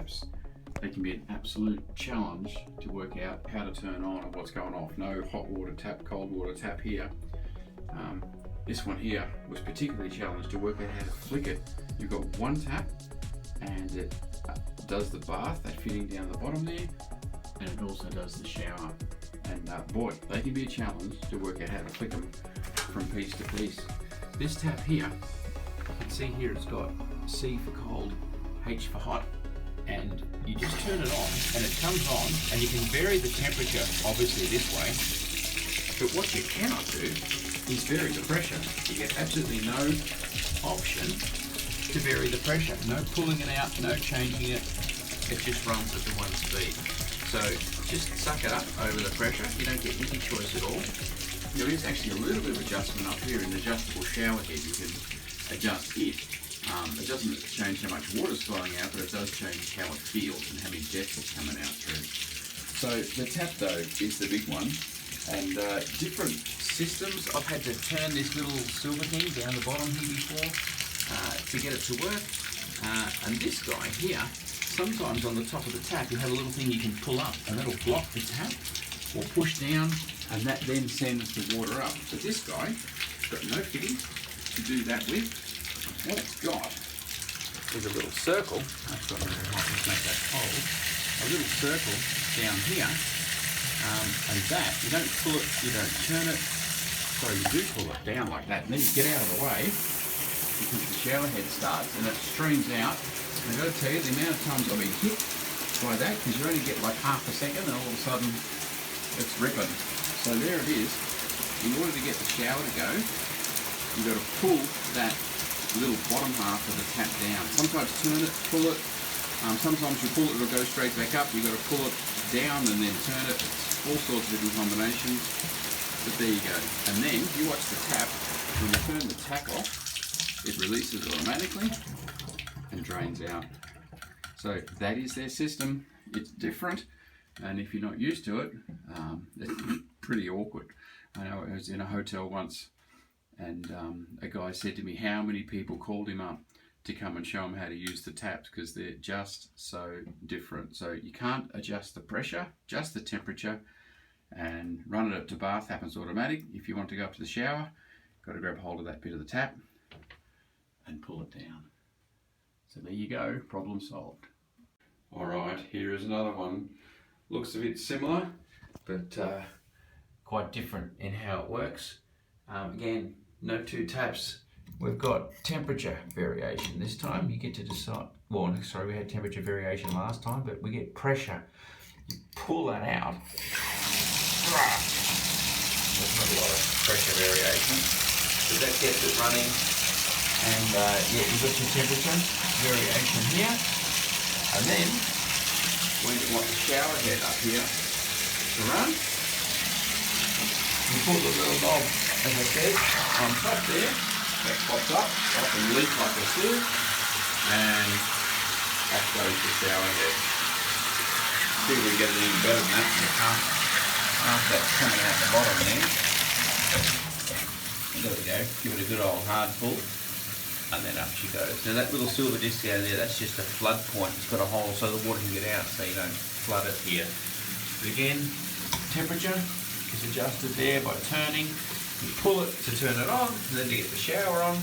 taps, they can be an absolute challenge to work out how to turn on and what's going off. No hot water tap, cold water tap here. This one here was particularly challenged to work out how to flick it. You've got one tap and it does the bath, that fitting down the bottom there, and it also does the shower. And boy, they can be a challenge to work out how to flick them from piece to piece. This tap here, you can see here it's got C for cold, H for hot, and you just turn it on and it comes on, and you can vary the temperature obviously this way, but what you cannot do is vary the pressure. You get absolutely no option to vary the pressure. No pulling it out, no changing it. It just runs at the one speed. So just suck it up over the pressure. You don't get any choice at all. There is actually a little bit of adjustment up here in the adjustable shower head. You can adjust it. It doesn't change how much water's flowing out, but it does change how it feels and how many jets are coming out through. So the tap though is the big one, and different systems. I've had to turn this little silver thing down the bottom here before to get it to work. And this guy here, sometimes on the top of the tap you have a little thing you can pull up and that'll block the tap, or push down, and that then sends the water up. But this guy has got no fitting to do that with. What it's got is a little circle. I've got very hot, let's make that cold. A little circle down here, and that, you don't pull it, you don't turn it, so you do pull it down like that, and then you get out of the way because the shower head starts and it streams out. And I've got to tell you, the amount of times I've been hit by that, because you only get like half a second and all of a sudden it's ripping. So there it is. In order to get the shower to go, you've got to pull that little bottom half of the tap down. Sometimes turn it, pull it. Sometimes you pull it, it'll go straight back up. You've got to pull it down and then turn it. It's all sorts of different combinations. But there you go. And then you watch the tap. When you turn the tap off, it releases automatically and drains out. So that is their system. It's different, and if you're not used to it, it's pretty awkward. I know I was in a hotel once, and a guy said to me how many people called him up to come and show him how to use the taps, because they're just so different. So you can't adjust the pressure, just the temperature, and run it up to bath happens automatic. If you want to go up to the shower, got to grab hold of that bit of the tap and pull it down. So there you go, problem solved. Alright, here is another one. Looks a bit similar, but quite different in how it works. Again, no two taps. We've got temperature variation this time. You get to decide, well, sorry, we had temperature variation last time, but we get pressure. You pull that out. There's not a lot of pressure variation, but that gets it running. And yeah, you've got your temperature variation here. And then, when you want the shower head up here to run, you put the little knob, as I said, on top there. That pops up, like a leak like a sieve, and that goes the shower head. See if we can get it even better than that. Half that's coming out the bottom there. There we go. Give it a good old hard pull. And then up she goes. Now that little silver disc out there, that's just a flood point. It's got a hole so the water can get out, so you don't flood it here. But again, temperature is adjusted there by turning. You pull it to turn it on, and then to get the shower on,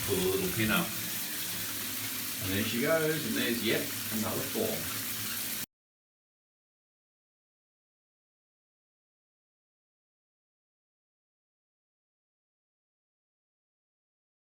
pull a little pin up. And there she goes, and there's yet another form.